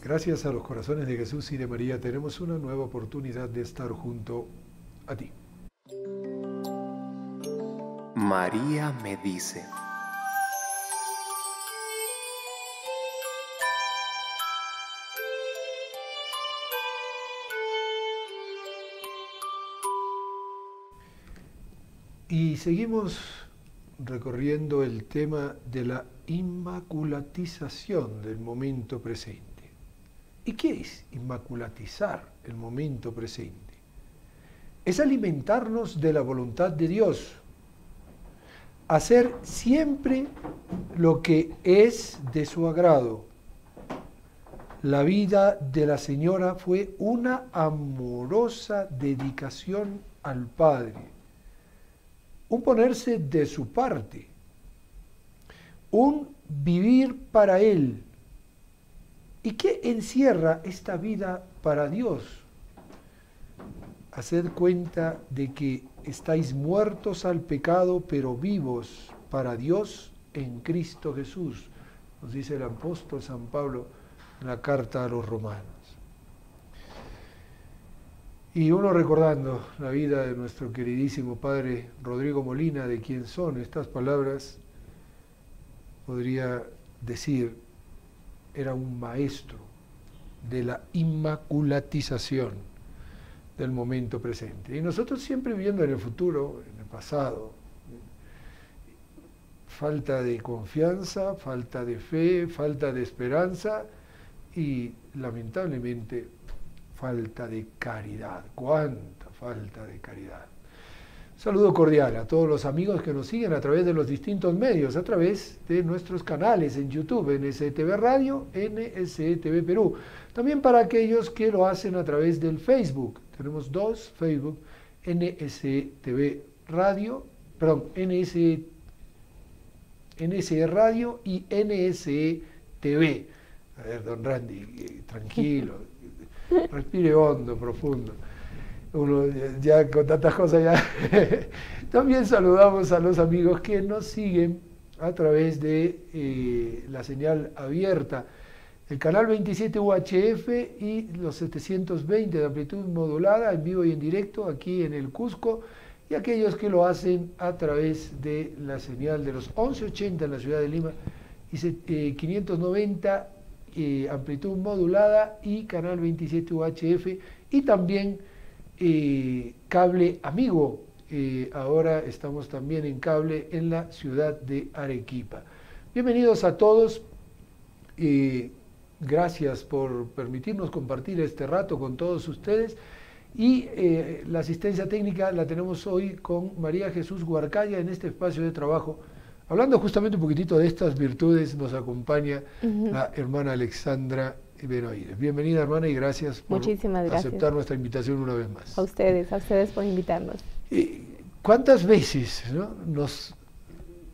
Gracias a los corazones de Jesús y de María tenemos una nueva oportunidad de estar junto a ti. María me dice. Y seguimos recorriendo el tema de la inmaculatización del momento presente. ¿Y qué es inmaculatizar el momento presente? Es alimentarnos de la voluntad de Dios, hacer siempre lo que es de su agrado. La vida de la señora fue una amorosa dedicación al Padre, un ponerse de su parte, un vivir para Él. ¿Y qué encierra esta vida para Dios? Haced cuenta de que estáis muertos al pecado, pero vivos para Dios en Cristo Jesús, nos dice el apóstol San Pablo en la carta a los Romanos. Y uno recordando la vida de nuestro queridísimo padre Rodrigo Molina, de quien son estas palabras, podría decir, era un maestro de la inmaculatización del momento presente. Y nosotros siempre viviendo en el futuro, en el pasado, falta de confianza, falta de fe, falta de esperanza y lamentablemente falta de caridad. ¡Cuánta falta de caridad! Saludo cordial a todos los amigos que nos siguen a través de los distintos medios, a través de nuestros canales en YouTube, NSTV Radio, NSTV Perú. También para aquellos que lo hacen a través del Facebook. Tenemos dos Facebook, NSTV Radio, perdón, NSE Radio y NSTV. A ver, don Randy, tranquilo, respire hondo, profundo. Uno ya con tantas cosas ya. También saludamos a los amigos que nos siguen a través de la señal abierta, el canal 27 UHF y los 720 de amplitud modulada en vivo y en directo aquí en el Cusco, y aquellos que lo hacen a través de la señal de los 1180 en la ciudad de Lima y 590 amplitud modulada y canal 27 UHF, y también cable amigo. Ahora estamos también en cable en la ciudad de Arequipa. Bienvenidos a todos. Gracias por permitirnos compartir este rato con todos ustedes. Y la asistencia técnica la tenemos hoy con María Jesús Huarcaya en este espacio de trabajo. Hablando justamente un poquitito de estas virtudes, nos acompaña la hermana Alexandra Benoires. Bienvenida, hermana, y gracias por aceptar nuestra invitación una vez más. A ustedes por invitarnos. ¿Cuántas veces, ¿no?, nos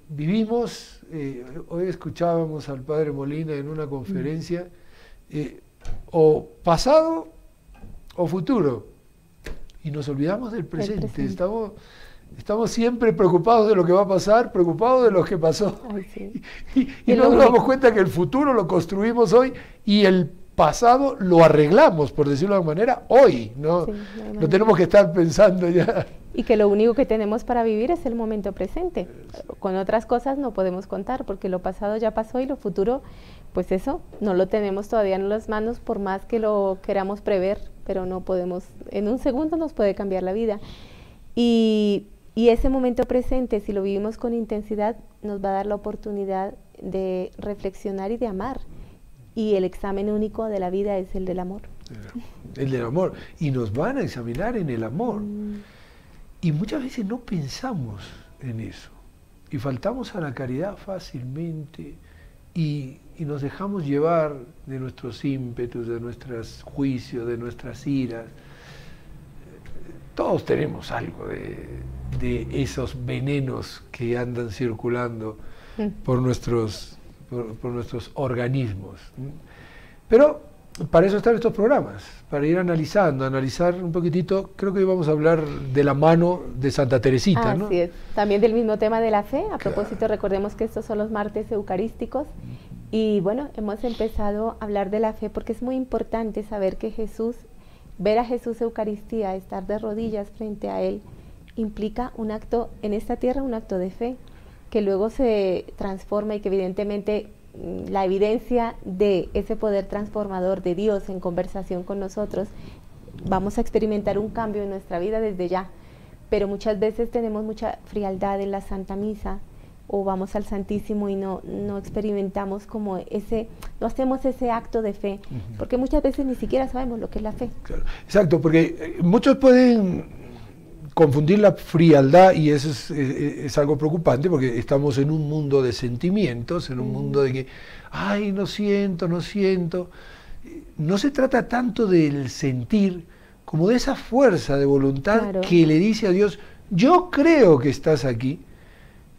vivimos? Hoy escuchábamos al padre Molina en una conferencia, o pasado o futuro, y nos olvidamos del presente. Estamos siempre preocupados de lo que va a pasar, preocupados de lo que pasó. Ay, sí. y no nos damos cuenta que el futuro lo construimos hoy y el pasado lo arreglamos, por decirlo de alguna manera, hoy. No, sí, no tenemos que estar pensando ya. Y que lo único que tenemos para vivir es el momento presente. Con otras cosas no podemos contar, porque lo pasado ya pasó y lo futuro, pues eso, no lo tenemos todavía en las manos, por más que lo queramos prever, pero no podemos, en un segundo nos puede cambiar la vida. Y ese momento presente, si lo vivimos con intensidad, nos va a dar la oportunidad de reflexionar y de amar. Y el examen único de la vida es el del amor. El del amor. Y nos van a examinar en el amor. Y muchas veces no pensamos en eso. Y faltamos a la caridad fácilmente. Y nos dejamos llevar de nuestros ímpetus, de nuestros juicios, de nuestras iras. Todos tenemos algo de esos venenos que andan circulando por nuestros organismos. Pero para eso están estos programas, para ir analizar un poquitito. Creo que hoy vamos a hablar de la mano de Santa Teresita, ¿no? Así es. También del mismo tema de la fe. A propósito, recordemos que estos son los martes eucarísticos Y bueno, hemos empezado a hablar de la fe porque es muy importante saber que Jesús, ver a Jesús Eucaristía, estar de rodillas frente a Él, implica un acto, en esta tierra un acto de fe, que luego se transforma y que evidentemente la evidencia de ese poder transformador de Dios en conversación con nosotros, vamos a experimentar un cambio en nuestra vida desde ya. Pero muchas veces tenemos mucha frialdad en la Santa Misa, o vamos al Santísimo y no experimentamos como no hacemos ese acto de fe, porque muchas veces ni siquiera sabemos lo que es la fe. Claro. Exacto, porque muchos pueden confundir la frialdad y eso es algo preocupante porque estamos en un mundo de sentimientos, en un mundo de que, ay, no siento. No se trata tanto del sentir como de esa fuerza de voluntad, claro, que le dice a Dios, yo creo que estás aquí.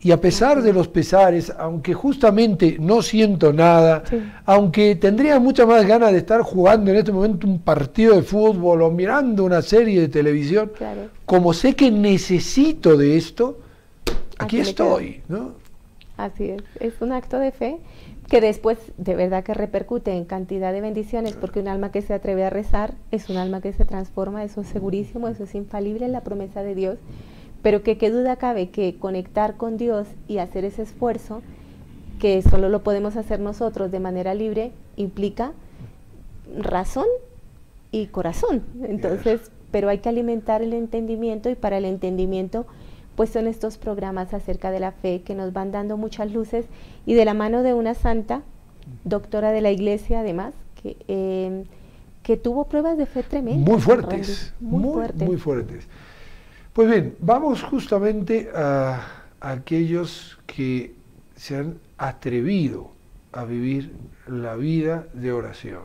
Y a pesar de los pesares, aunque justamente no siento nada, sí, aunque tendría mucha más ganas de estar jugando en este momento un partido de fútbol o mirando una serie de televisión, claro, como sé que necesito de esto, aquí estoy, ¿no? Así es un acto de fe que después de verdad que repercute en cantidad de bendiciones, porque un alma que se atreve a rezar es un alma que se transforma, eso es segurísimo, eso es infalible en la promesa de Dios. Pero que qué duda cabe que conectar con Dios y hacer ese esfuerzo, que solo lo podemos hacer nosotros de manera libre, implica razón y corazón. Entonces, pero hay que alimentar el entendimiento y para el entendimiento pues son estos programas acerca de la fe que nos van dando muchas luces y de la mano de una santa, doctora de la Iglesia además, que tuvo pruebas de fe tremendas. Muy fuertes, muy fuertes. Pues bien, vamos justamente a aquellos que se han atrevido a vivir la vida de oración.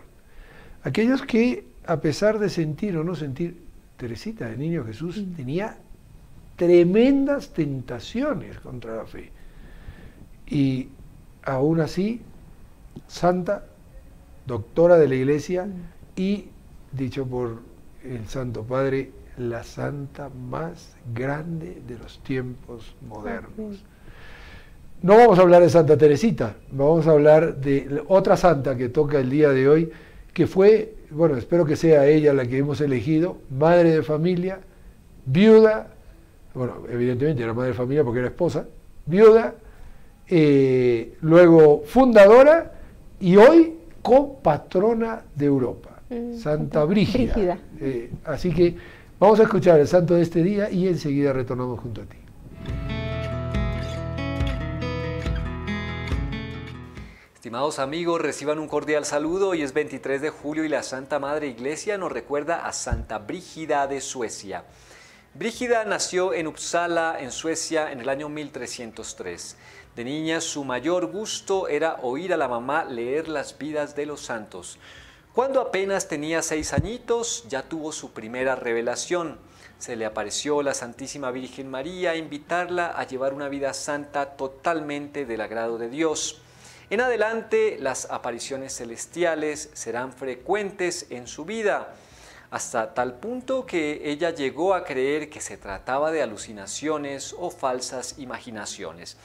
Aquellos que, a pesar de sentir o no sentir, Teresita de Niño Jesús tenía tremendas tentaciones contra la fe. Y aún así, santa, doctora de la Iglesia y, dicho por el Santo Padre, la santa más grande de los tiempos modernos. No vamos a hablar de Santa Teresita, vamos a hablar de otra santa que toca el día de hoy, que fue, bueno, espero que sea ella la que hemos elegido, madre de familia, viuda, bueno, evidentemente era madre de familia porque era esposa, viuda, luego fundadora y hoy copatrona de Europa, Santa Brígida. Así que vamos a escuchar el santo de este día y enseguida retornamos junto a ti. Estimados amigos, reciban un cordial saludo. Hoy es 23 de julio y la Santa Madre Iglesia nos recuerda a Santa Brígida de Suecia. Brígida nació en Uppsala, en Suecia, en el año 1303. De niña, su mayor gusto era oír a la mamá leer las vidas de los santos. Cuando apenas tenía 6 añitos, ya tuvo su primera revelación. Se le apareció la Santísima Virgen María a invitarla a llevar una vida santa totalmente del agrado de Dios. En adelante, las apariciones celestiales serán frecuentes en su vida, hasta tal punto que ella llegó a creer que se trataba de alucinaciones o falsas imaginaciones.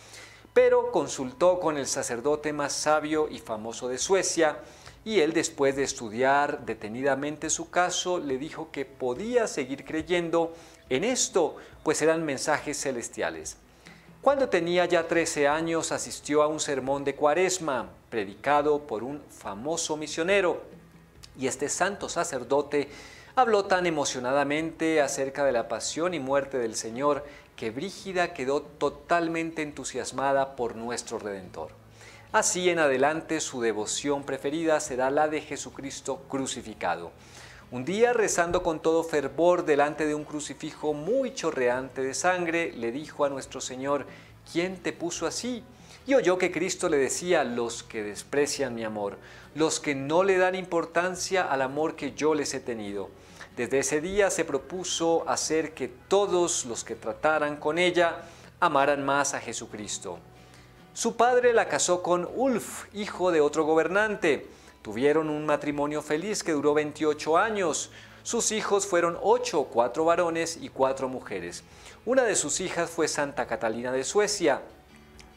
Pero consultó con el sacerdote más sabio y famoso de Suecia, y él, después de estudiar detenidamente su caso, le dijo que podía seguir creyendo en esto, pues eran mensajes celestiales. Cuando tenía ya 13 años, asistió a un sermón de Cuaresma, predicado por un famoso misionero, y este santo sacerdote habló tan emocionadamente acerca de la pasión y muerte del Señor, que Brígida quedó totalmente entusiasmada por nuestro Redentor. Así en adelante su devoción preferida será la de Jesucristo crucificado. Un día, rezando con todo fervor delante de un crucifijo muy chorreante de sangre, le dijo a nuestro Señor: ¿quién te puso así? Y oyó que Cristo le decía: los que desprecian mi amor, los que no le dan importancia al amor que yo les he tenido. Desde ese día se propuso hacer que todos los que trataran con ella amaran más a Jesucristo. Su padre la casó con Ulf, hijo de otro gobernante. Tuvieron un matrimonio feliz que duró 28 años. Sus hijos fueron 8, 4 varones y 4 mujeres. Una de sus hijas fue Santa Catalina de Suecia.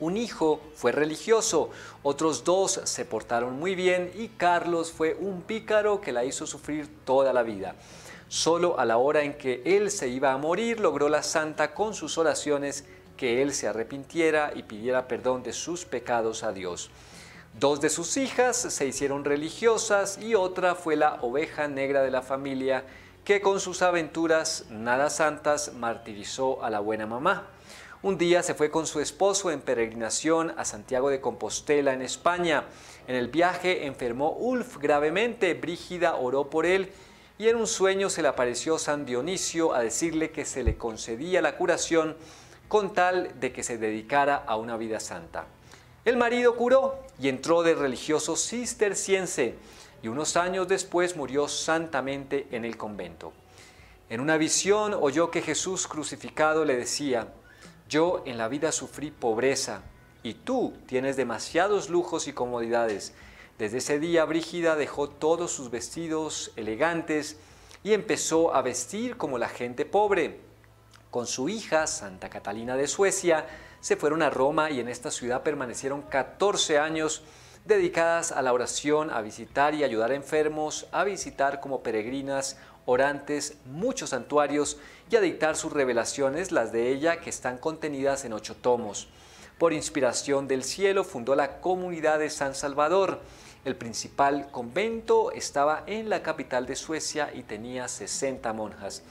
Un hijo fue religioso, otros 2 se portaron muy bien y Carlos fue un pícaro que la hizo sufrir toda la vida. Solo a la hora en que él se iba a morir logró la santa con sus oraciones que él se arrepintiera y pidiera perdón de sus pecados a Dios. 2 de sus hijas se hicieron religiosas y otra fue la oveja negra de la familia que con sus aventuras nada santas martirizó a la buena mamá. Un día se fue con su esposo en peregrinación a Santiago de Compostela, en España. En el viaje enfermó Ulf gravemente. Brígida oró por él y en un sueño se le apareció San Dionisio a decirle que se le concedía la curación con tal de que se dedicara a una vida santa. El marido curó y entró de religioso cisterciense y unos años después murió santamente en el convento. En una visión oyó que Jesús crucificado le decía: yo en la vida sufrí pobreza y tú tienes demasiados lujos y comodidades. Desde ese día Brígida dejó todos sus vestidos elegantes y empezó a vestir como la gente pobre. Con su hija, Santa Catalina de Suecia, se fueron a Roma y en esta ciudad permanecieron 14 años dedicadas a la oración, a visitar y ayudar a enfermos, a visitar como peregrinas, orantes, muchos santuarios y a dictar sus revelaciones, las de ella, que están contenidas en 8 tomos. Por inspiración del cielo fundó la Comunidad de San Salvador. El principal convento estaba en la capital de Suecia y tenía 60 monjas.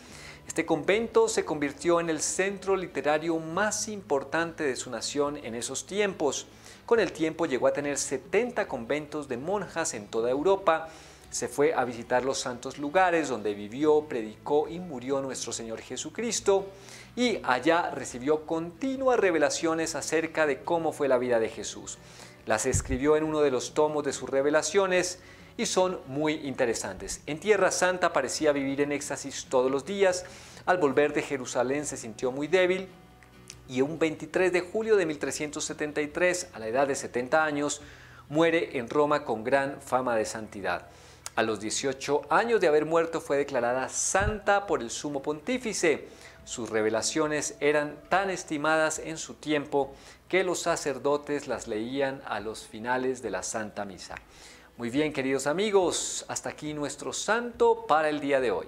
Este convento se convirtió en el centro literario más importante de su nación en esos tiempos. Con el tiempo llegó a tener 70 conventos de monjas en toda Europa. Se fue a visitar los santos lugares donde vivió, predicó y murió nuestro Señor Jesucristo, y allá recibió continuas revelaciones acerca de cómo fue la vida de Jesús. Las escribió en uno de los tomos de sus revelaciones y son muy interesantes. En Tierra Santa parecía vivir en éxtasis todos los días. Al volver de Jerusalén se sintió muy débil y un 23 de julio de 1373, a la edad de 70 años, muere en Roma con gran fama de santidad. A los 18 años de haber muerto fue declarada santa por el sumo pontífice. Sus revelaciones eran tan estimadas en su tiempo que los sacerdotes las leían a los finales de la Santa Misa. Muy bien, queridos amigos, hasta aquí nuestro santo para el día de hoy.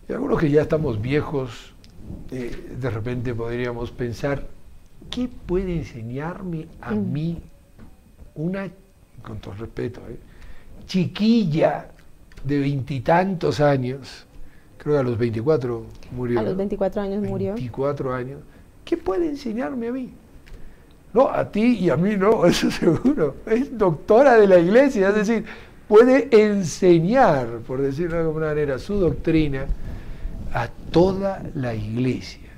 Y algunos que ya estamos viejos, de repente podríamos pensar, ¿qué puede enseñarme a mí una, con todo respeto, chiquilla de 20 y tantos años? Creo que a los 24 murió. A los 24 años murió. 24 años. ¿Qué puede enseñarme a mí? No, a ti y a mí no, eso seguro. Es doctora de la Iglesia, es decir, puede enseñar, por decirlo de alguna manera, su doctrina a toda la Iglesia.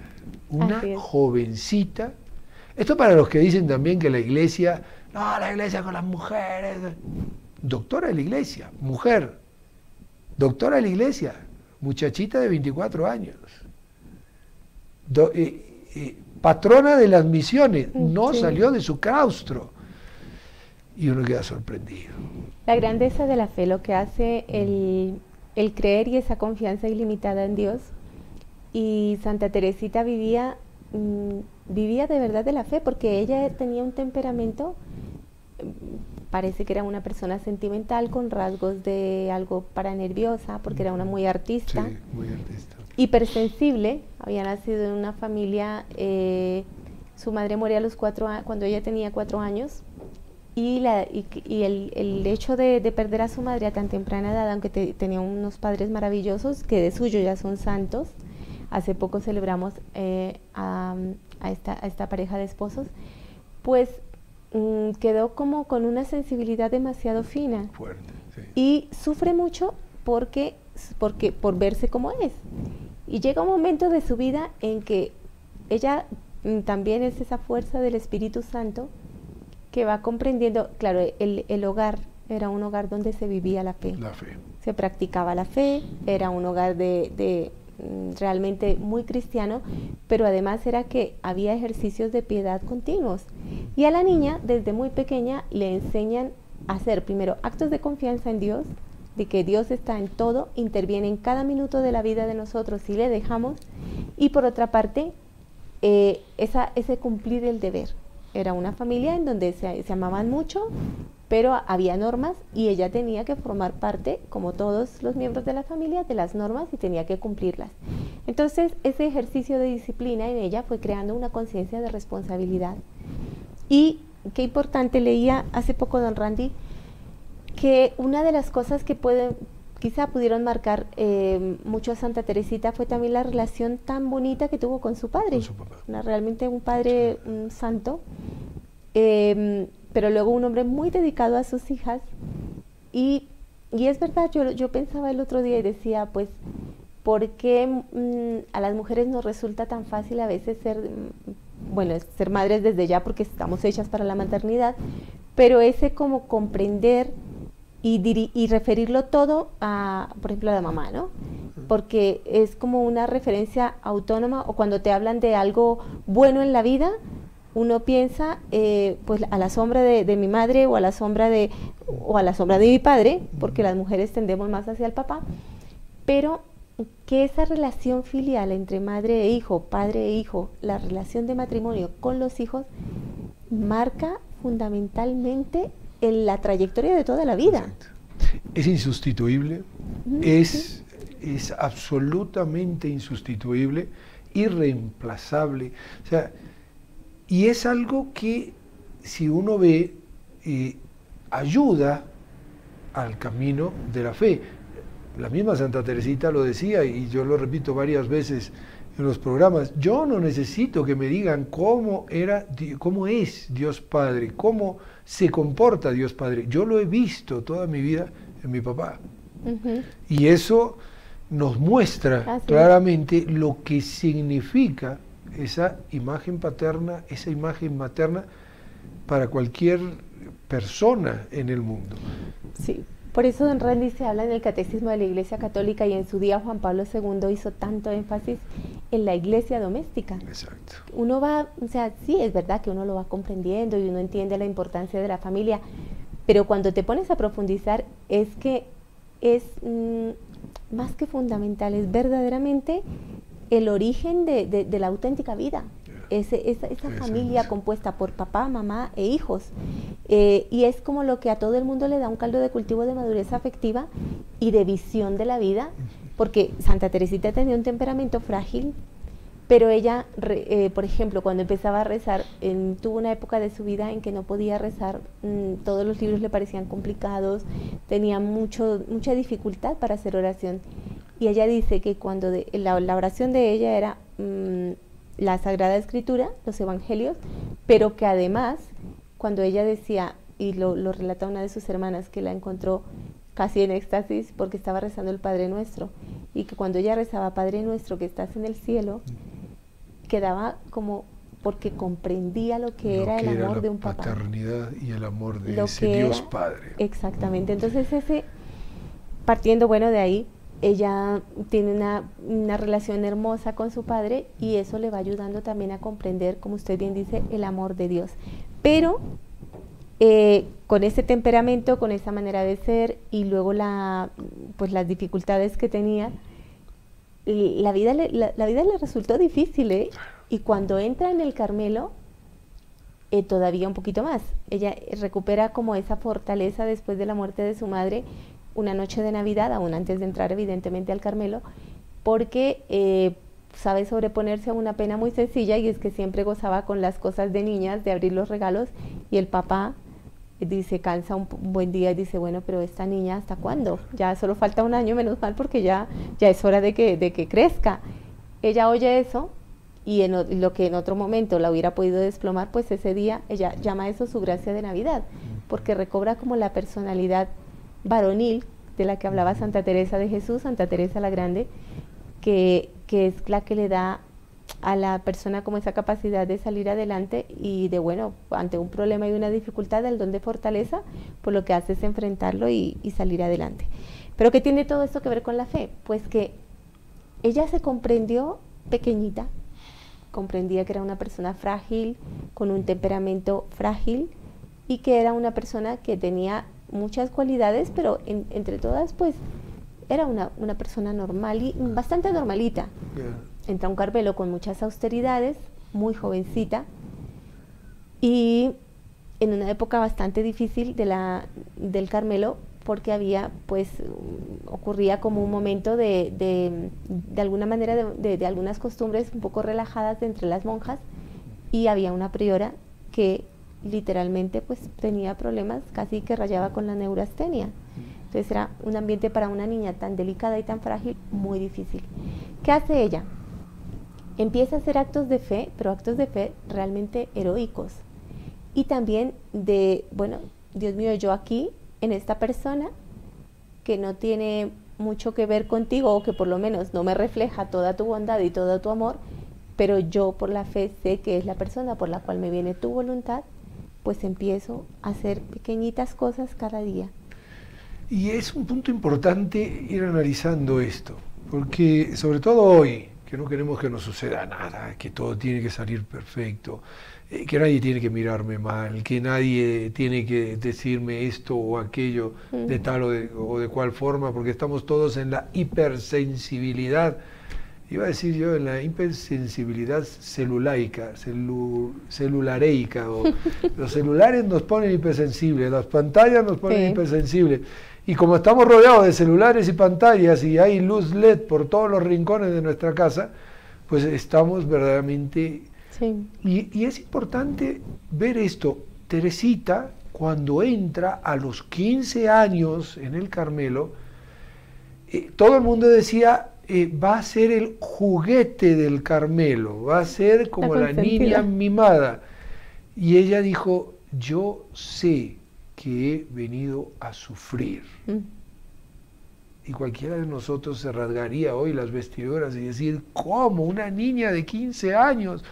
Una jovencita. Esto para los que dicen también que la Iglesia, no, la Iglesia con las mujeres. Doctora de la Iglesia, mujer. Doctora de la Iglesia, muchachita de 24 años. Patrona de las misiones, no salió de su claustro. Y uno queda sorprendido. La grandeza de la fe, lo que hace el creer y esa confianza ilimitada en Dios. Y Santa Teresita vivía de verdad de la fe, porque ella tenía un temperamento, parece que era una persona sentimental con rasgos de algo para nerviosa, porque era una muy artista. Sí, muy artista. Hipersensible, había nacido en una familia, su madre moría a los 4 años, cuando ella tenía 4 años, y el hecho de perder a su madre a tan temprana edad, aunque tenía unos padres maravillosos, que de suyo ya son santos. Hace poco celebramos a esta pareja de esposos, pues quedó como con una sensibilidad demasiado fina. Fuerte, sí. Y sufre mucho por verse como es. Y llega un momento de su vida en que ella también es esa fuerza del Espíritu Santo que va comprendiendo. Claro, el hogar era un hogar donde se vivía la fe. La fe. Se practicaba la fe, era un hogar realmente muy cristiano, pero además era que había ejercicios de piedad continuos. Y a la niña, desde muy pequeña, le enseñan a hacer primero actos de confianza en Dios, de que Dios está en todo, interviene en cada minuto de la vida de nosotros si le dejamos, y por otra parte, ese cumplir el deber. Era una familia en donde se amaban mucho, pero había normas y ella tenía que formar parte, como todos los miembros de la familia, de las normas y tenía que cumplirlas. Entonces, ese ejercicio de disciplina en ella fue creando una conciencia de responsabilidad. Y qué importante, leía hace poco, don Randy, que una de las cosas que quizá pudieron marcar mucho a Santa Teresita fue también la relación tan bonita que tuvo con su padre. Con su papá. Realmente un padre santo, pero luego un hombre muy dedicado a sus hijas. Y es verdad, yo pensaba el otro día y decía, pues, ¿por qué a las mujeres nos resulta tan fácil a veces ser madres desde ya porque estamos hechas para la maternidad, pero ese como comprender y referirlo todo a, por ejemplo, a la mamá, ¿no? Porque es como una referencia autónoma, o cuando te hablan de algo bueno en la vida, uno piensa pues a la sombra de mi madre o a la sombra de mi padre, porque las mujeres tendemos más hacia el papá, pero que esa relación filial entre madre e hijo, padre e hijo, la relación de matrimonio con los hijos, marca fundamentalmente en la trayectoria de toda la vida. Exacto. Es insustituible, es absolutamente insustituible, irreemplazable. O sea, y es algo que, si uno ve, ayuda al camino de la fe. La misma Santa Teresita lo decía, y yo lo repito varias veces en los programas: yo no necesito que me digan cómo es Dios Padre, cómo se comporta Dios Padre. Yo lo he visto toda mi vida en mi papá. Y eso nos muestra claramente lo que significa esa imagen paterna, esa imagen materna para cualquier persona en el mundo. Sí. Por eso, don Randy, se habla en el Catecismo de la Iglesia Católica, y en su día Juan Pablo II hizo tanto énfasis en la iglesia doméstica. Exacto. Uno va, o sea, sí, es verdad que uno lo va comprendiendo y uno entiende la importancia de la familia, pero cuando te pones a profundizar es que es más que fundamental, es verdaderamente el origen de la auténtica vida. Esa familia compuesta por papá, mamá e hijos, y es como lo que a todo el mundo le da un caldo de cultivo de madurez afectiva y de visión de la vida, porque Santa Teresita tenía un temperamento frágil, pero ella, por ejemplo, cuando empezaba a rezar, tuvo una época de su vida en que no podía rezar, todos los libros le parecían complicados, tenía mucha dificultad para hacer oración, y ella dice que cuando la oración de ella era la Sagrada Escritura, los Evangelios, pero que además, cuando ella decía, y lo relata una de sus hermanas, que la encontró casi en éxtasis porque estaba rezando el Padre Nuestro, y que cuando ella rezaba Padre Nuestro que estás en el cielo, quedaba como porque comprendía lo que era el amor de un papá. La paternidad y el amor de ese Dios Padre. Exactamente. Entonces, partiendo de ahí, ella tiene una relación hermosa con su padre, y eso le va ayudando también a comprender, como usted bien dice, el amor de Dios. Pero con ese temperamento, con esa manera de ser, y luego las dificultades que tenía, la vida le resultó difícil, ¿eh? Y cuando entra en el Carmelo, todavía un poquito más. Ella recupera como esa fortaleza después de la muerte de su madre, una noche de Navidad, aún antes de entrar evidentemente al Carmelo, porque sabe sobreponerse a una pena muy sencilla, y es que siempre gozaba con las cosas de niñas, de abrir los regalos, y el papá dice, cansa un buen día y dice, bueno, pero esta niña, ¿hasta cuándo? Ya solo falta un año, menos mal, porque ya es hora de que crezca. Ella oye eso, y lo que en otro momento la hubiera podido desplomar, pues ese día ella llama a eso su gracia de Navidad, porque recobra como la personalidad varonil de la que hablaba Santa Teresa de Jesús, Santa Teresa la Grande, que es la que le da a la persona como esa capacidad de salir adelante, y ante un problema y una dificultad, el don de fortaleza, pues lo que hace es enfrentarlo y salir adelante. Pero ¿qué tiene todo esto que ver con la fe? Pues que ella se comprendió pequeñita, comprendía que era una persona frágil, con un temperamento frágil, y que era una persona que tenía muchas cualidades, pero entre todas, pues, era una persona normal y bastante normalita. Entra a un Carmelo con muchas austeridades, muy jovencita, y en una época bastante difícil del Carmelo, porque había, pues, ocurría como un momento de alguna manera, de algunas costumbres un poco relajadas entre las monjas, y había una priora que literalmente, pues, tenía problemas, casi que rayaba con la neurastenia. Entonces era un ambiente para una niña tan delicada y tan frágil, muy difícil. ¿Qué hace ella? Empieza a hacer actos de fe, pero actos de fe realmente heroicos. Y también bueno, Dios mío, yo aquí, en esta persona que no tiene mucho que ver contigo, o que por lo menos no me refleja toda tu bondad y todo tu amor, pero yo por la fe sé que es la persona por la cual me viene tu voluntad, pues empiezo a hacer pequeñitas cosas cada día. Y es un punto importante ir analizando esto, porque sobre todo hoy, que no queremos que nos suceda nada, que todo tiene que salir perfecto, que nadie tiene que mirarme mal, que nadie tiene que decirme esto o aquello de tal o de cual forma, porque estamos todos en la hipersensibilidad, iba a decir yo, en la hipersensibilidad celulareica, o los celulares nos ponen hipersensibles, las pantallas nos ponen hipersensibles, y como estamos rodeados de celulares y pantallas y hay luz LED por todos los rincones de nuestra casa, pues estamos verdaderamente... Sí. Y es importante ver esto. Teresita, cuando entra a los 15 años en el Carmelo, todo el mundo decía, va a ser el juguete del Carmelo, va a ser como la niña mimada. Y ella dijo, yo sé que he venido a sufrir. Y cualquiera de nosotros se rasgaría hoy las vestiduras y decir, ¿cómo una niña de 15 años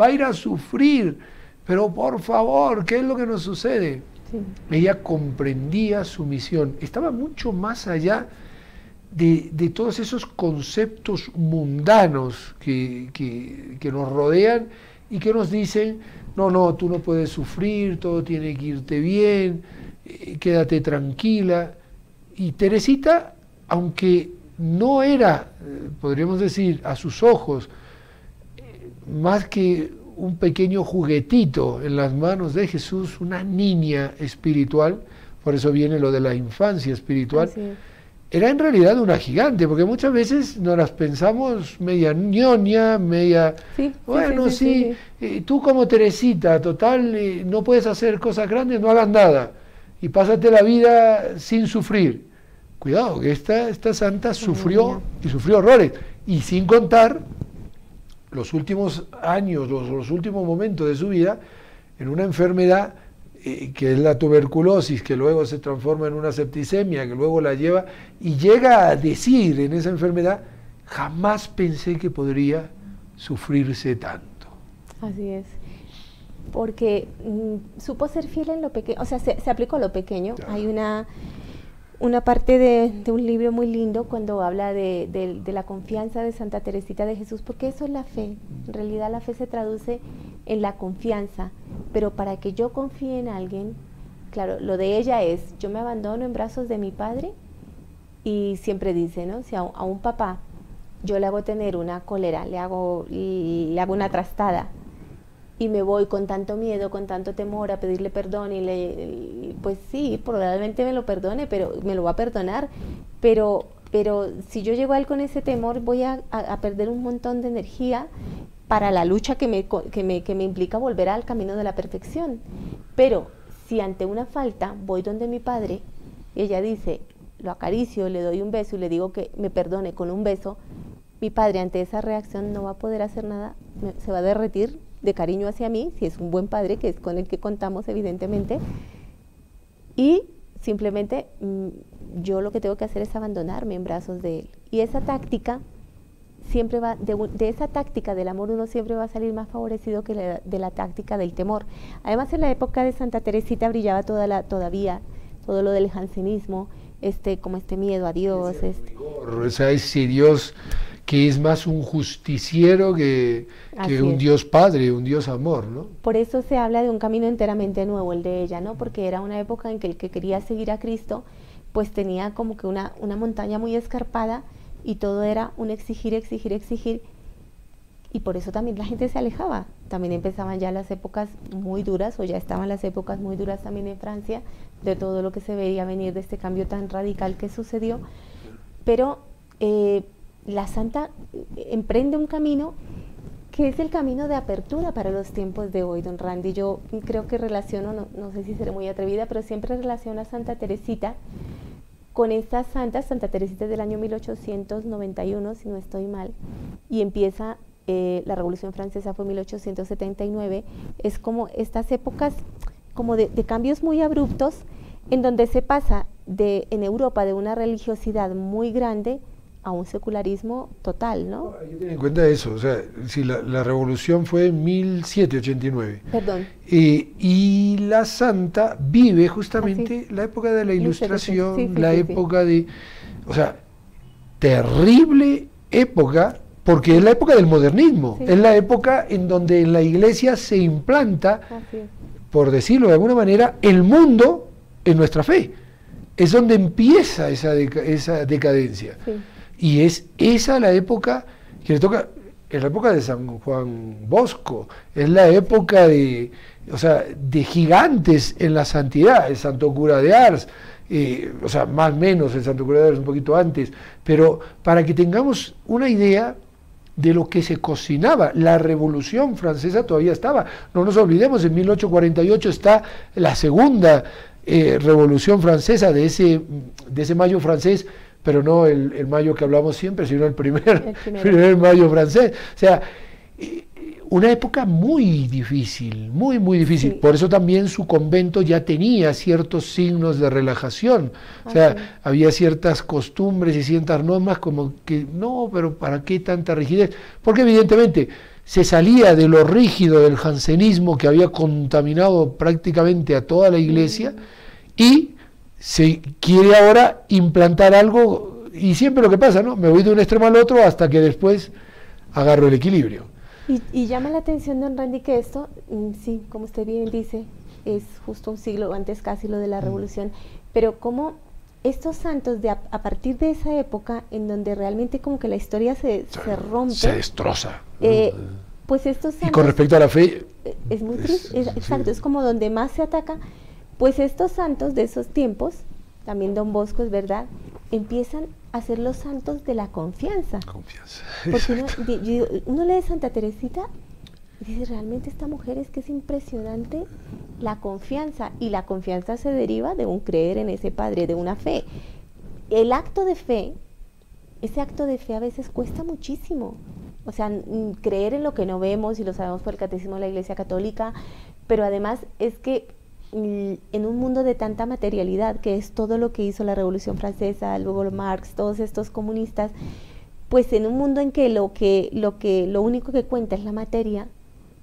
va a ir a sufrir? Pero por favor, ¿qué es lo que nos sucede? Sí. Ella comprendía su misión, estaba mucho más allá de todos esos conceptos mundanos que nos rodean y que nos dicen, no, tú no puedes sufrir, todo tiene que irte bien, quédate tranquila. Y Teresita, aunque no era, podríamos decir, a sus ojos, más que un pequeño juguetito en las manos de Jesús, una niña espiritual, por eso viene lo de la infancia espiritual, era en realidad una gigante, porque muchas veces nos las pensamos media ñoña, media... Sí, tú como Teresita, total, no puedes hacer cosas grandes, no hagas nada, y pásate la vida sin sufrir. Cuidado, que esta santa sufrió, y sufrió horrores, y sin contar los últimos años, los últimos momentos de su vida, en una enfermedad que es la tuberculosis, que luego se transforma en una septicemia, que luego la lleva, y llega a decir en esa enfermedad, jamás pensé que podría sufrirse tanto. Así es, porque supo ser fiel en lo pequeño, o sea, se aplicó a lo pequeño. Claro. Hay una parte de un libro muy lindo cuando habla de la confianza de Santa Teresita de Jesús, porque eso es la fe. En realidad la fe se traduce en la confianza, pero para que yo confíe en alguien, claro, lo de ella es, yo me abandono en brazos de mi padre, y siempre dice, ¿no? Si a un papá yo le hago tener una cólera, le hago una trastada, y me voy con tanto miedo, con tanto temor a pedirle perdón, pues sí, probablemente me lo perdone, pero me lo va a perdonar, pero si yo llego a él con ese temor, voy a perder un montón de energía para la lucha que me implica volver al camino de la perfección. Pero si ante una falta voy donde mi padre, y ella dice, lo acaricio, le doy un beso y le digo que me perdone con un beso, mi padre ante esa reacción no va a poder hacer nada, se va a derretir de cariño hacia mí, si es un buen padre, que es con el que contamos evidentemente, y simplemente yo lo que tengo que hacer es abandonarme en brazos de él. Y esa táctica siempre va, de esa táctica del amor uno siempre va a salir más favorecido que de la táctica del temor. Además, en la época de Santa Teresita brillaba todavía todo lo del jansenismo, como este miedo a Dios. O sea, ese Dios que es más un justiciero que un Dios Padre, un Dios amor, ¿no? Por eso se habla de un camino enteramente nuevo, el de ella, ¿no? Porque era una época en que el que quería seguir a Cristo, pues tenía como que una montaña muy escarpada y todo era un exigir, exigir, exigir. Y por eso también la gente se alejaba. También empezaban ya las épocas muy duras, o ya estaban las épocas muy duras también en Francia, de todo lo que se veía venir de este cambio tan radical que sucedió. Pero la santa emprende un camino que es el camino de apertura para los tiempos de hoy, don Randy. Yo creo que relaciono, no sé si seré muy atrevida, pero siempre relaciono a Santa Teresita con estas santas. Santa Teresita es del año 1891, si no estoy mal, y empieza... la Revolución Francesa fue 1879, es como estas épocas como de cambios muy abruptos en donde se pasa en Europa de una religiosidad muy grande a un secularismo total, ¿no? Hay que tener en cuenta eso, o sea, si la revolución fue en 1789. Perdón. Y la santa vive justamente la época de la Ilustración, sí, la época de, o sea, terrible época, porque es la época del modernismo, es la época en donde en la iglesia se implanta, por decirlo de alguna manera, el mundo en nuestra fe. Es donde empieza esa decadencia. Sí. Y es esa la época que le toca, es la época de San Juan Bosco, es la época de gigantes en la santidad, el Santo Cura de Ars, o sea, más o menos el Santo Cura de Ars un poquito antes, pero para que tengamos una idea de lo que se cocinaba. La Revolución Francesa todavía estaba, no nos olvidemos, en 1848 está la segunda Revolución Francesa, de ese mayo francés, pero no el mayo que hablamos siempre, sino el primer mayo francés. O sea, una época muy difícil, muy, muy difícil. Sí. Por eso también su convento ya tenía ciertos signos de relajación. O sea, había ciertas costumbres y ciertas normas como que, no, pero ¿para qué tanta rigidez? Porque evidentemente se salía de lo rígido del jansenismo que había contaminado prácticamente a toda la iglesia y se quiere ahora implantar algo, y siempre lo que pasa, ¿no? Me voy de un extremo al otro hasta que después agarro el equilibrio. Y llama la atención, don Randy, que esto, sí, como usted bien dice, es justo un siglo antes casi lo de la Revolución, pero como estos santos, a partir de esa época, en donde realmente como que la historia se rompe, se destroza, pues estos santos, y con respecto a la fe, es muy triste, exacto, es como donde más se ataca, pues estos santos de esos tiempos, también don Bosco, es verdad, empiezan a ser los santos de la confianza. Porque uno lee Santa Teresita y dice, realmente esta mujer es que es impresionante la confianza, y la confianza se deriva de un creer en ese Padre, de una fe. El acto de fe, ese acto de fe a veces cuesta muchísimo. O sea, creer en lo que no vemos, y lo sabemos por el Catecismo de la Iglesia Católica, pero además es que en un mundo de tanta materialidad, que es todo lo que hizo la Revolución Francesa, luego Marx, todos estos comunistas, pues en un mundo en que lo único que cuenta es la materia,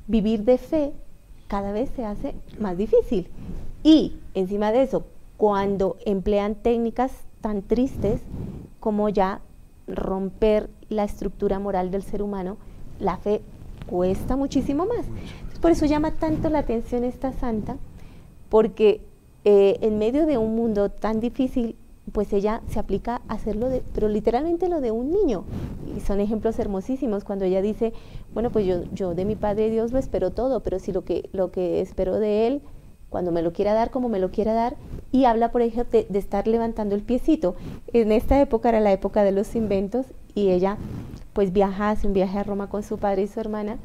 vivir de fe cada vez se hace más difícil. Y encima de eso, cuando emplean técnicas tan tristes como ya romper la estructura moral del ser humano, la fe cuesta muchísimo más. Por eso llama tanto la atención esta santa, porque en medio de un mundo tan difícil, pues ella se aplica a hacerlo pero literalmente lo de un niño, y son ejemplos hermosísimos cuando ella dice, bueno, pues yo de mi Padre Dios lo espero todo, pero si lo que espero de Él, cuando me lo quiera dar, como me lo quiera dar, y habla, por ejemplo, de estar levantando el piecito. En esta época era la época de los inventos, y ella pues hace un viaje a Roma con su padre y su hermana,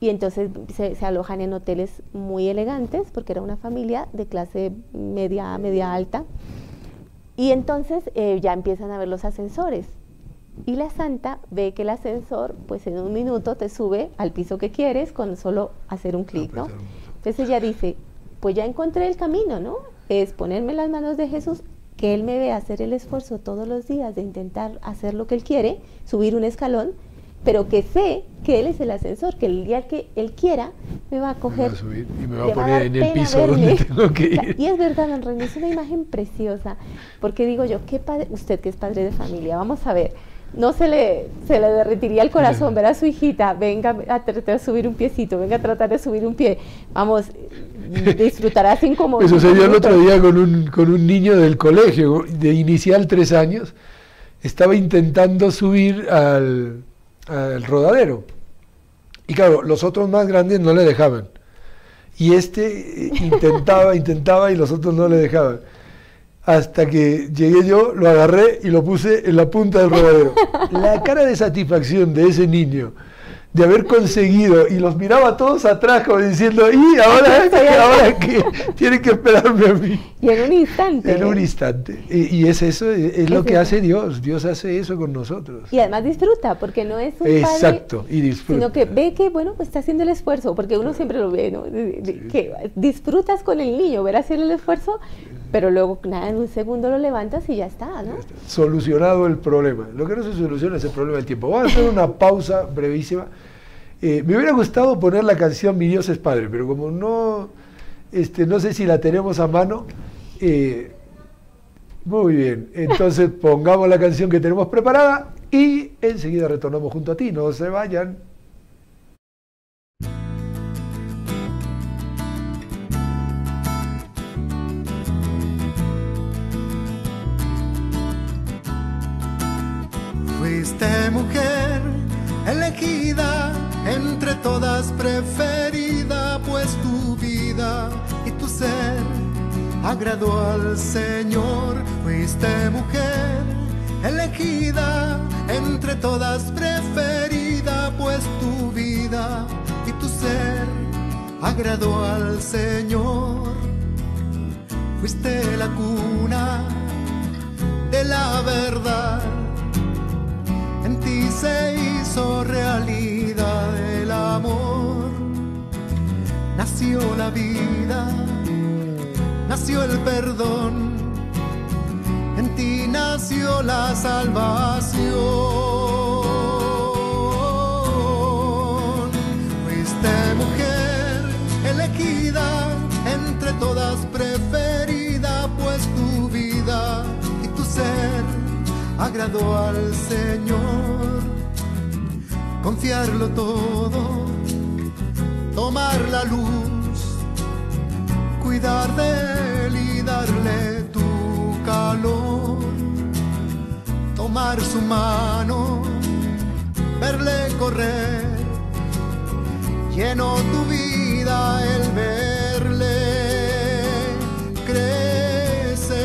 y entonces se alojan en hoteles muy elegantes, porque era una familia de clase media alta, y entonces ya empiezan a ver los ascensores, y la santa ve que el ascensor, pues en un minuto te sube al piso que quieres con solo hacer un clic, ¿no? Entonces ella dice, pues ya encontré el camino, ¿no? Es ponerme en las manos de Jesús, que Él me vea hacer el esfuerzo todos los días de intentar hacer lo que Él quiere, subir un escalón, pero que sé que Él es el ascensor, que el día que Él quiera me va a coger, me va a subir y me va a poner en el piso donde tengo que ir. O sea, y es verdad, don René, es una imagen preciosa, porque digo yo, qué padre, usted que es padre de familia, vamos a ver, no se le derretiría el corazón ver a su hijita, venga a tratar de subir un piecito, venga a tratar de subir un pie, vamos, disfrutará sin como... Eso se dio el otro día con un niño del colegio, de inicial 3 años, estaba intentando subir al rodadero, y claro, los otros más grandes no le dejaban, y intentaba y los otros no le dejaban. Hasta que llegué yo, lo agarré y lo puse en la punta del rodadero. La cara de satisfacción de ese niño, de haber conseguido, y los miraba todos atrás como diciendo, ¿y ahora qué? Tienen que esperarme a mí. Y en un instante. En un instante. Y es eso, es lo que hace Dios. Dios hace eso con nosotros. Y además disfruta, porque no es un Exacto, padre, y disfruta. sino que ve que, bueno, pues está haciendo el esfuerzo, porque uno siempre lo ve, ¿no? Que disfrutas con el niño, ver hacer el esfuerzo, pero luego, nada, en un segundo lo levantas y ya está, ¿no? Ya está. Solucionado el problema. Lo que no se soluciona es el problema del tiempo. Vamos a hacer una pausa brevísima. Me hubiera gustado poner la canción Mi Dios es Padre, pero como no sé si la tenemos a mano, muy bien, entonces pongamos la canción que tenemos preparada y enseguida retornamos junto a ti, no se vayan. Fuiste mujer elegida, entre todas preferida, pues tu vida y tu ser agradó al Señor. Fuiste mujer elegida, entre todas preferida, pues tu vida y tu ser agradó al Señor. Fuiste la cuna de la verdad, en ti se hizo realidad el amor. Nació la vida, nació el perdón, en ti nació la salvación. Fuiste mujer elegida, entre todas preferida, pues tu vida y tu ser agradó al Señor. Confiarlo todo, tomar la luz, cuidar de él y darle tu calor. Tomar su mano, verle correr, llenó tu vida el verle crecer.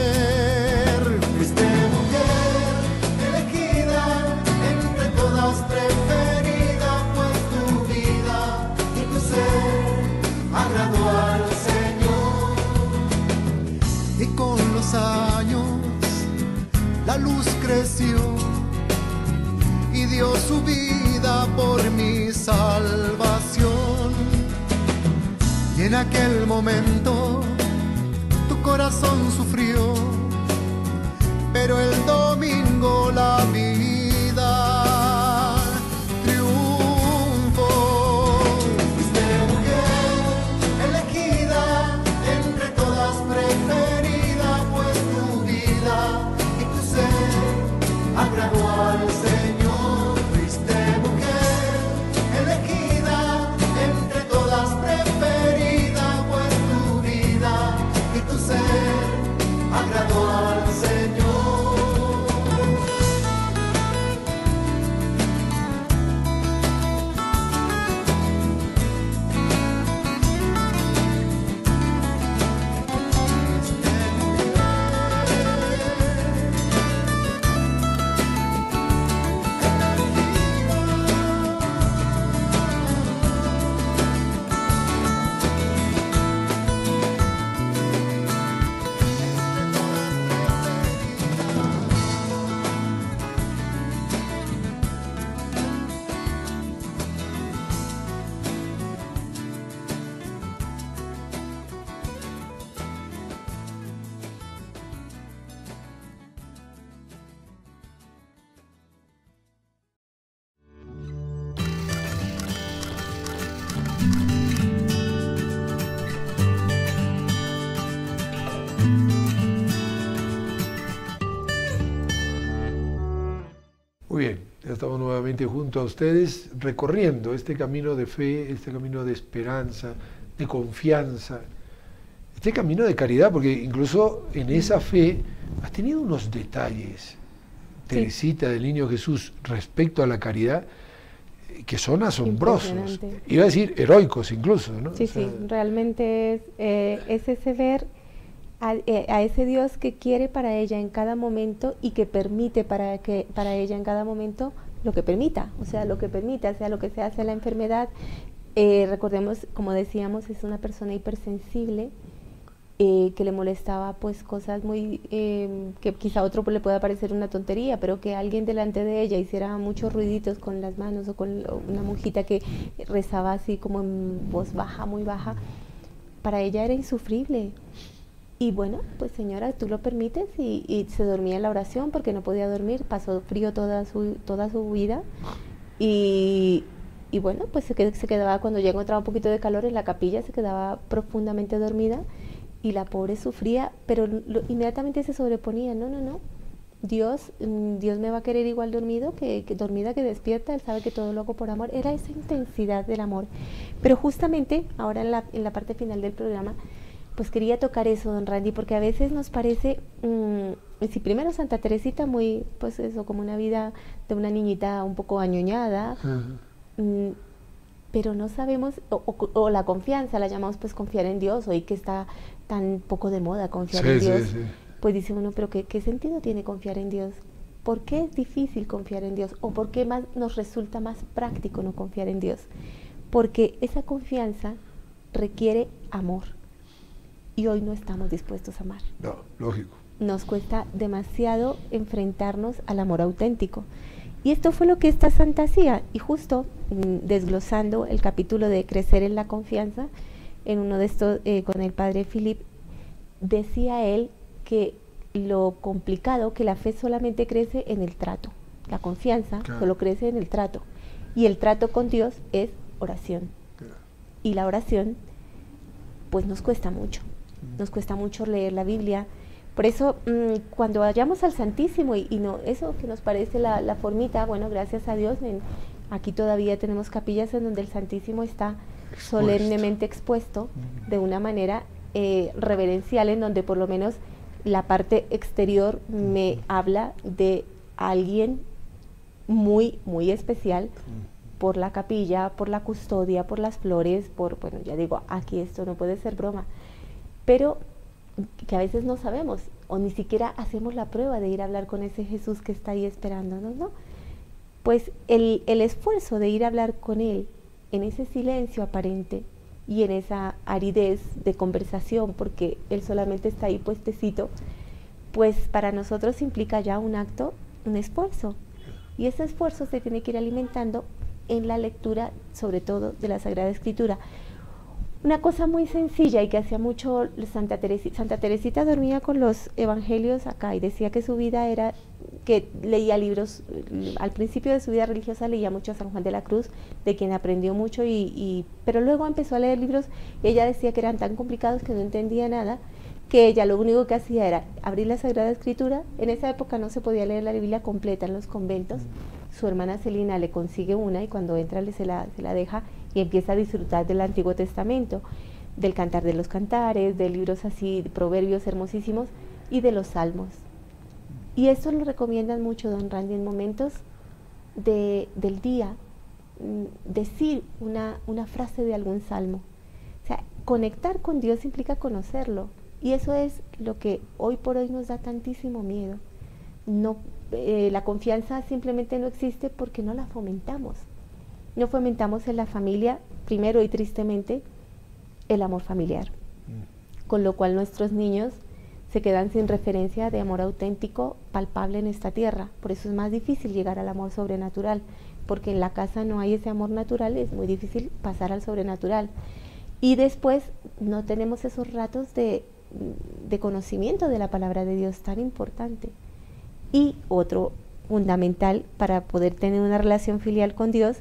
Fuiste mujer elegida, entre todas preferida, pues tu vida y tu ser agradó al Señor. Y con los años la luz creció y dio su vida por mi salvación. Y en aquel momento tu corazón sufrió, pero el domingo la vida triunfó. Fuiste mujer elegida, entre todas preferida, pues tu vida y tu ser agradó al Señor. Fuiste mujer elegida, entre todas preferida, pues tu vida y tu ser agradó al Señor. acá estamos nuevamente junto a ustedes, recorriendo este camino de fe, este camino de esperanza, de confianza, este camino de caridad, porque incluso en esa fe has tenido unos detalles, Teresita del Niño Jesús, respecto a la caridad, que son asombrosos. Iba a decir heroicos incluso, ¿no? Sí, sí, realmente es ese ver a ese Dios que quiere para ella en cada momento y que permite para ella en cada momento lo que permita, o sea, lo que permita, sea lo que sea, sea la enfermedad. Recordemos, como decíamos, es una persona hipersensible, que le molestaba pues cosas muy, que quizá a otro le pueda parecer una tontería, pero que alguien delante de ella hiciera muchos ruiditos con las manos o con una monjita que rezaba así como en voz baja, muy baja, para ella era insufrible. Y bueno, pues señora, tú lo permites, y se dormía en la oración porque no podía dormir, pasó frío toda su vida, y bueno, pues se quedaba, cuando ya encontraba un poquito de calor en la capilla, se quedaba profundamente dormida, y la pobre sufría, pero inmediatamente se sobreponía. No, Dios me va a querer igual dormida que despierta, Él sabe que todo lo hago por amor. Era esa intensidad del amor. Pero justamente ahora en la parte final del programa, pues quería tocar eso, don Randy, porque a veces nos parece, si primero Santa Teresita, muy, pues eso, como una vida de una niñita un poco añoñada, pero no sabemos, o la confianza, la llamamos pues confiar en Dios, hoy que está tan poco de moda confiar en Dios, pues dice uno, pero ¿qué sentido tiene confiar en Dios? ¿Por qué es difícil confiar en Dios? ¿O por qué nos resulta más práctico no confiar en Dios? Porque esa confianza requiere amor. Y hoy no estamos dispuestos a amar. No, lógico. Nos cuesta demasiado enfrentarnos al amor auténtico. Y esto fue lo que esta santa hacía. Y justo desglosando el capítulo de crecer en la confianza, en uno de estos, con el padre Philip, decía él que lo complicado, que la fe solamente crece en el trato. La confianza solo crece en el trato. Y el trato con Dios es oración. Y la oración, pues nos cuesta mucho. Nos cuesta mucho leer la Biblia. Por eso, cuando vayamos al Santísimo, y no eso que nos parece la formita, bueno, gracias a Dios, aquí todavía tenemos capillas en donde el Santísimo está solemnemente expuesto de una manera reverencial, en donde por lo menos la parte exterior me habla de alguien muy, muy especial, por la capilla, por la custodia, por las flores, bueno, ya digo, aquí esto no puede ser broma, pero que a veces no sabemos, o ni siquiera hacemos la prueba de ir a hablar con ese Jesús que está ahí esperándonos, ¿no? Pues el esfuerzo de ir a hablar con Él en ese silencio aparente y en esa aridez de conversación, porque Él solamente está ahí puestecito, pues para nosotros implica ya un acto, un esfuerzo, y ese esfuerzo se tiene que ir alimentando en la lectura, sobre todo de la Sagrada Escritura. Una cosa muy sencilla y que hacía mucho Santa Teresita. Santa Teresita dormía con los evangelios acá y decía que su vida era, que leía libros, al principio de su vida religiosa leía mucho a San Juan de la Cruz, de quien aprendió mucho, pero luego empezó a leer libros y ella decía que eran tan complicados que no entendía nada, que ella lo único que hacía era abrir la Sagrada Escritura. En esa época no se podía leer la Biblia completa en los conventos. Su hermana Celina le consigue una y cuando entra se la deja y empieza a disfrutar del Antiguo Testamento, del Cantar de los Cantares, de libros así, de proverbios hermosísimos y de los salmos. Y esto lo recomiendan mucho, don Randy, en momentos del día, decir una frase de algún salmo. O sea, conectar con Dios implica conocerlo. Y eso es lo que hoy por hoy nos da tantísimo miedo. La confianza simplemente no existe porque no la fomentamos. No fomentamos en la familia, primero y tristemente, el amor familiar. Con lo cual nuestros niños se quedan sin referencia de amor auténtico, palpable en esta tierra. Por eso es más difícil llegar al amor sobrenatural, porque en la casa no hay ese amor natural, es muy difícil pasar al sobrenatural. Y después no tenemos esos ratos de conocimiento de la palabra de Dios tan importante. Y otro fundamental para poder tener una relación filial con Dios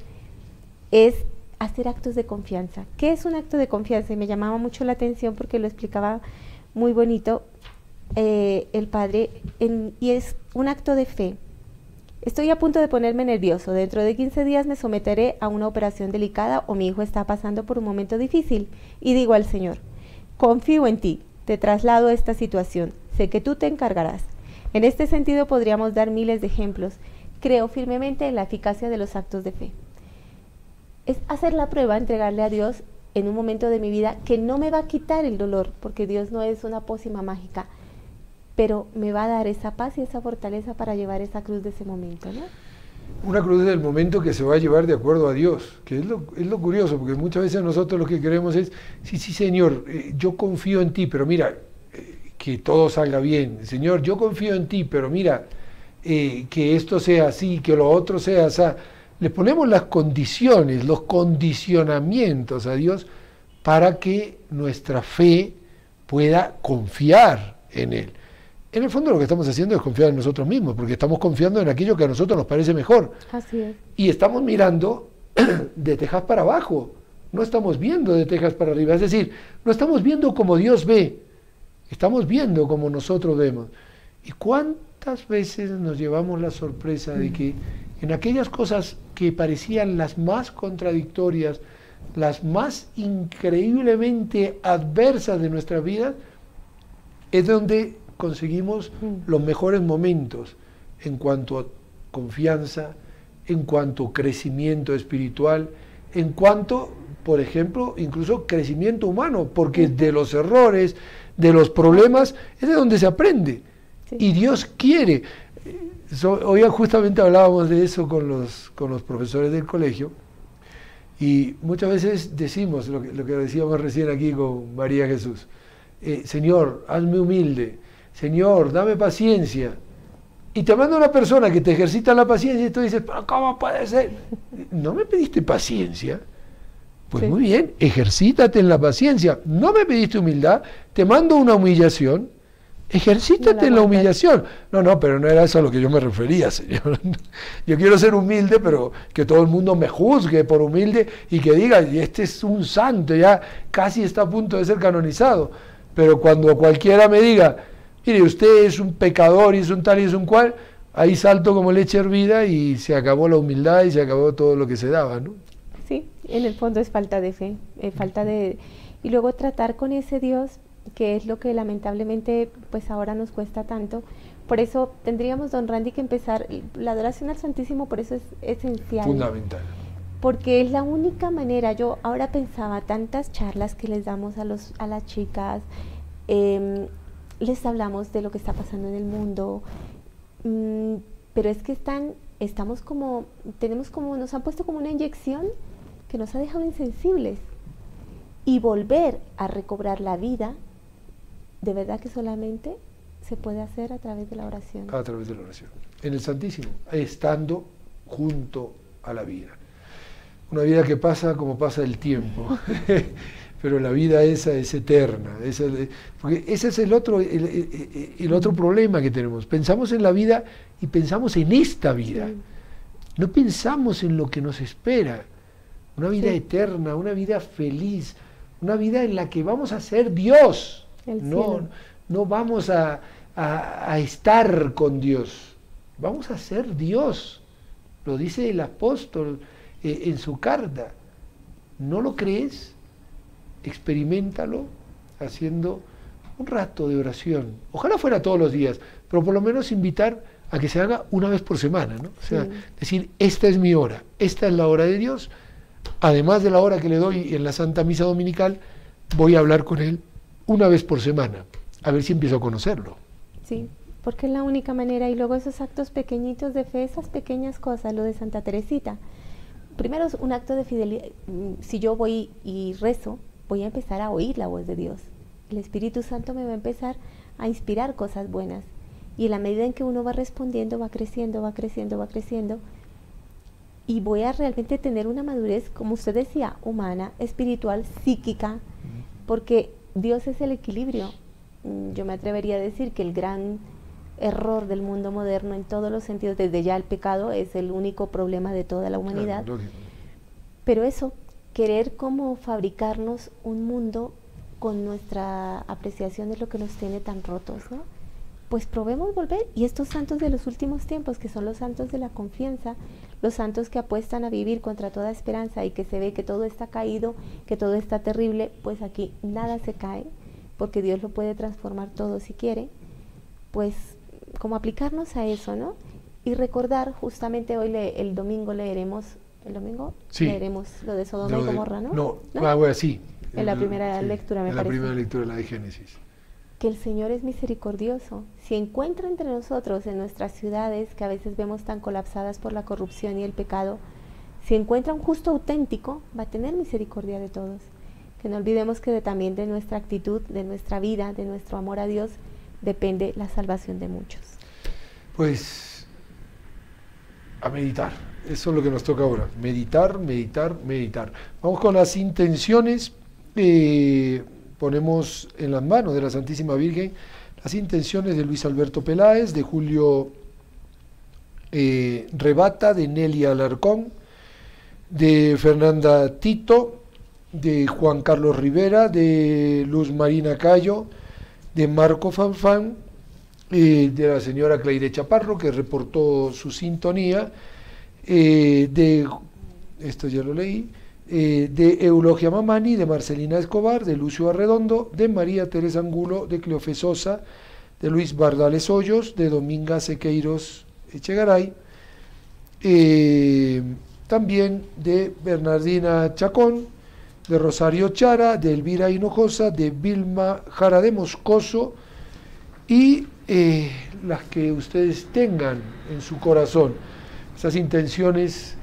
es hacer actos de confianza. ¿Qué es un acto de confianza? Y me llamaba mucho la atención porque lo explicaba muy bonito el padre, y es un acto de fe Estoy a punto de ponerme nervioso. Dentro de 15 días me someteré a una operación delicada o mi hijo está pasando por un momento difícil. Y digo al Señor, confío en ti, te traslado esta situación, sé que tú te encargarás. En este sentido podríamos dar miles de ejemplos. Creo firmemente en la eficacia de los actos de fe. Es hacer la prueba, entregarle a Dios en un momento de mi vida que no me va a quitar el dolor, porque Dios no es una pócima mágica, pero me va a dar esa paz y esa fortaleza para llevar esa cruz de ese momento, ¿no? Una cruz del momento que se va a llevar de acuerdo a Dios, que es lo curioso, porque muchas veces nosotros lo que queremos es, sí, Señor, yo confío en ti, pero mira, que todo salga bien. Señor, yo confío en ti, pero mira, que esto sea así, que lo otro sea así. Le ponemos las condiciones, los condicionamientos a Dios para que nuestra fe pueda confiar en Él. En el fondo lo que estamos haciendo es confiar en nosotros mismos, porque estamos confiando en aquello que a nosotros nos parece mejor. Así es. Y estamos mirando de tejas para abajo, no estamos viendo de tejas para arriba, es decir, no estamos viendo como Dios ve, estamos viendo como nosotros vemos. ¿Y cuántas veces nos llevamos la sorpresa de que en aquellas cosas que parecían las más contradictorias, las más increíblemente adversas de nuestra vida, es donde conseguimos los mejores momentos en cuanto a confianza, en cuanto a crecimiento espiritual, en cuanto, por ejemplo, incluso crecimiento humano, porque de los errores, de los problemas, es de donde se aprende. Sí. Y Dios quiere. Hoy justamente hablábamos de eso con los profesores del colegio, y muchas veces decimos lo que decíamos recién aquí con María Jesús, Señor, hazme humilde, Señor, dame paciencia. Y te manda una persona que te ejercita la paciencia y tú dices, pero ¿cómo puede ser? ¿No me pediste paciencia? Pues sí. Muy bien, ejercítate en la paciencia. ¿No me pediste humildad? Te mando una humillación. Ejercítate en la humillación. No, pero no era eso a lo que yo me refería, Señor. Yo quiero ser humilde, pero que todo el mundo me juzgue por humilde y que diga, y este es un santo, ya casi está a punto de ser canonizado. Pero cuando cualquiera me diga, mire, usted es un pecador y es un tal y es un cual, ahí salto como leche hervida y se acabó la humildad y se acabó todo lo que se daba, ¿no? Sí, en el fondo es falta de fe, falta de... Y luego tratar con ese Dios, que es lo que lamentablemente pues ahora nos cuesta tanto. Por eso tendríamos, don Randy, que empezar la adoración al Santísimo, por eso es esencial. Fundamental. Porque es la única manera. Yo ahora pensaba tantas charlas que les damos a las chicas, les hablamos de lo que está pasando en el mundo, pero es que nos han puesto como una inyección que nos ha dejado insensibles, y volver a recobrar la vida, de verdad que solamente se puede hacer a través de la oración. A través de la oración. En el Santísimo, estando junto a la vida. Una vida que pasa como pasa el tiempo, pero la vida esa es eterna. Porque ese es el otro problema que tenemos. Pensamos en la vida y pensamos en esta vida. Sí. No pensamos en lo que nos espera. Una vida eterna, una vida feliz, una vida en la que vamos a ser Dios. No vamos a estar con Dios, vamos a ser Dios. Lo dice el apóstol en su carta. ¿No lo crees? Experiméntalo haciendo un rato de oración. Ojalá fuera todos los días, pero por lo menos invitar a que se haga una vez por semana, ¿no? O sea, decir, esta es mi hora, esta es la hora de Dios. Además de la hora que le doy en la Santa Misa Dominical, voy a hablar con Él una vez por semana, a ver si empiezo a conocerlo. Sí, porque es la única manera. Y luego esos actos pequeñitos de fe, esas pequeñas cosas, lo de Santa Teresita. Primero es un acto de fidelidad. Si yo voy y rezo, voy a empezar a oír la voz de Dios. El Espíritu Santo me va a empezar a inspirar cosas buenas. Y en la medida en que uno va respondiendo, va creciendo, va creciendo, va creciendo. Y voy a realmente tener una madurez, como usted decía, humana, espiritual, psíquica, porque Dios es el equilibrio. Yo me atrevería a decir que el gran error del mundo moderno en todos los sentidos, desde ya el pecado es el único problema de toda la humanidad. Claro, pero eso, querer como fabricarnos un mundo con nuestra apreciación es lo que nos tiene tan rotos, ¿no? pues probemos volver. Y estos santos de los últimos tiempos, que son los santos de la confianza, los santos que apuestan a vivir contra toda esperanza y que se ve que todo está caído, que todo está terrible, pues aquí nada se cae, porque Dios lo puede transformar todo si quiere, pues como aplicarnos a eso, ¿no? Y recordar, justamente hoy el domingo leeremos, ¿el domingo? Sí. Leeremos lo de Sodoma y Gomorra, ¿no? No, ¿No? bueno, sí. En la primera Sí, lectura, me en la parece. primera lectura, la de Génesis. Que el Señor es misericordioso. Si encuentra entre nosotros, en nuestras ciudades, que a veces vemos tan colapsadas por la corrupción y el pecado, si encuentra un justo auténtico, va a tener misericordia de todos. Que no olvidemos que también de nuestra actitud, de nuestra vida, de nuestro amor a Dios, depende la salvación de muchos. Pues a meditar, eso es lo que nos toca ahora, meditar, meditar, meditar. Vamos con las intenciones, ponemos en las manos de la Santísima Virgen las intenciones de Luis Alberto Peláez, de Julio Rebata, de Nelia Alarcón, de Fernanda Tito, de Juan Carlos Rivera, de Luz Marina Cayo, de Marco Fanfán, de la señora Claire Chaparro, que reportó su sintonía, de, esto ya lo leí, de Eulogia Mamani, de Marcelina Escobar, de Lucio Arredondo, de María Teresa Angulo, de Cleofe Sosa, de Luis Bardales Hoyos, de Dominga Sequeiros Echegaray, también de Bernardina Chacón, de Rosario Chara, de Elvira Hinojosa, de Vilma Jara de Moscoso, y las que ustedes tengan en su corazón, esas intenciones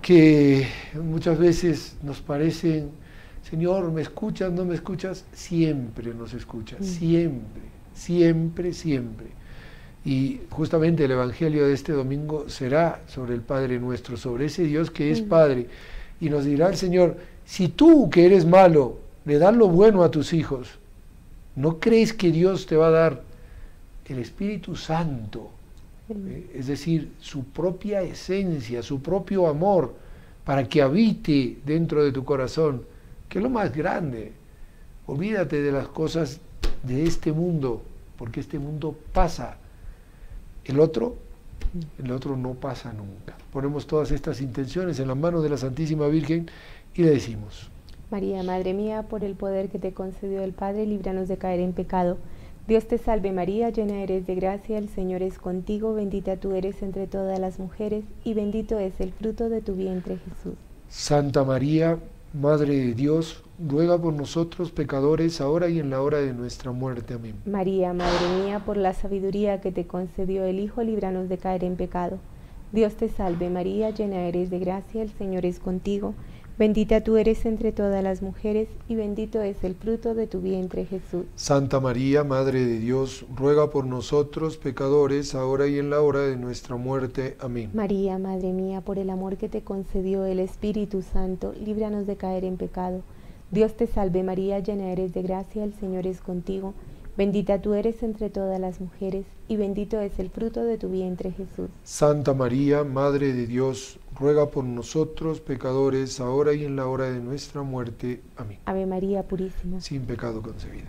que muchas veces nos parecen, Señor, ¿me escuchas? ¿No me escuchas? Siempre nos escuchas, siempre, siempre, siempre. Y justamente el Evangelio de este domingo será sobre el Padre Nuestro, sobre ese Dios que es Padre, y nos dirá el Señor, si tú que eres malo le das lo bueno a tus hijos, ¿no crees que Dios te va a dar el Espíritu Santo? Es decir, su propia esencia, su propio amor, para que habite dentro de tu corazón, que es lo más grande. Olvídate de las cosas de este mundo, porque este mundo pasa. El otro no pasa nunca. Ponemos todas estas intenciones en las manos de la Santísima Virgen y le decimos: María, Madre mía, por el poder que te concedió el Padre, líbranos de caer en pecado. Dios te salve María, llena eres de gracia, el Señor es contigo, bendita tú eres entre todas las mujeres, y bendito es el fruto de tu vientre, Jesús. Santa María, Madre de Dios, ruega por nosotros pecadores, ahora y en la hora de nuestra muerte. Amén. María, Madre mía, por la sabiduría que te concedió el Hijo, líbranos de caer en pecado. Dios te salve María, llena eres de gracia, el Señor es contigo, bendita tú eres entre todas las mujeres, y bendito es el fruto de tu vientre, Jesús. Santa María, Madre de Dios, ruega por nosotros pecadores, ahora y en la hora de nuestra muerte. Amén. María, Madre mía, por el amor que te concedió el Espíritu Santo, líbranos de caer en pecado. Dios te salve María, llena eres de gracia, el Señor es contigo, bendita tú eres entre todas las mujeres, y bendito es el fruto de tu vientre, Jesús. Santa María, Madre de Dios, ruega por nosotros pecadores, ahora y en la hora de nuestra muerte. Amén. Ave María Purísima. Sin pecado concebida.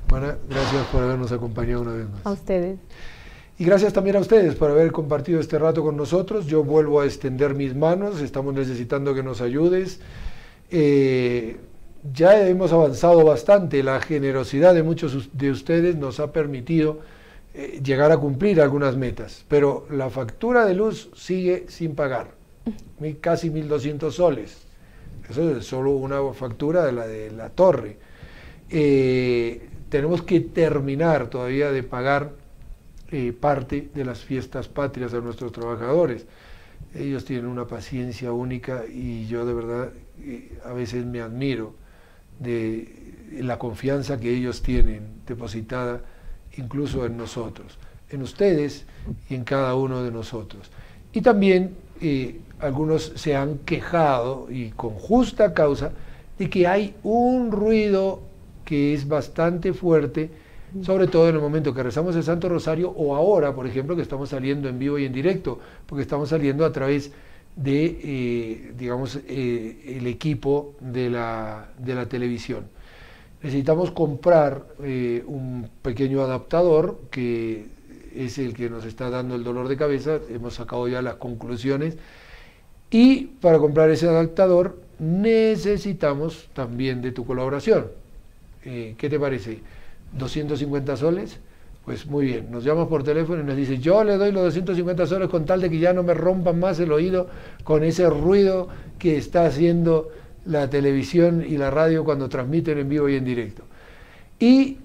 Hermana, gracias por habernos acompañado una vez más. A ustedes. Y gracias también a ustedes por haber compartido este rato con nosotros. Yo vuelvo a extender mis manos, estamos necesitando que nos ayudes. Ya hemos avanzado bastante, la generosidad de muchos de ustedes nos ha permitido llegar a cumplir algunas metas, pero la factura de luz sigue sin pagar, casi 1.200 soles, eso es solo una factura de la torre. Tenemos que terminar todavía de pagar parte de las fiestas patrias a nuestros trabajadores. Ellos tienen una paciencia única y yo de verdad a veces me admiro de la confianza que ellos tienen depositada incluso en nosotros, en ustedes y en cada uno de nosotros. Y también algunos se han quejado, y con justa causa, de que hay un ruido que es bastante fuerte, sobre todo en el momento que rezamos el Santo Rosario, o ahora, por ejemplo, que estamos saliendo en vivo y en directo, porque estamos saliendo a través de, digamos, el equipo de la televisión. necesitamos comprar un pequeño adaptador que es el que nos está dando el dolor de cabeza. Hemos sacado ya las conclusiones, y para comprar ese adaptador necesitamos también de tu colaboración. ¿Qué te parece? 250 soles. Pues muy bien, nos llamas por teléfono y nos dice: yo le doy los 250 soles con tal de que ya no me rompan más el oído con ese ruido que está haciendo la televisión y la radio cuando transmiten en vivo y en directo. Y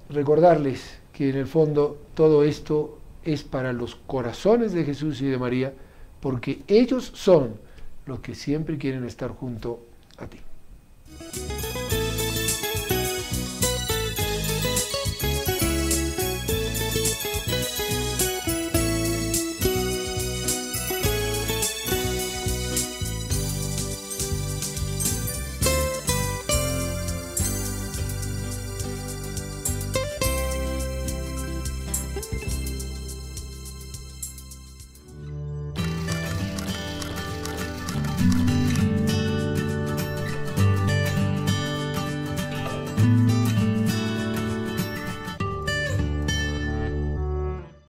recordarles que en el fondo todo esto es para los corazones de Jesús y de María, porque ellos son los que siempre quieren estar junto a ti.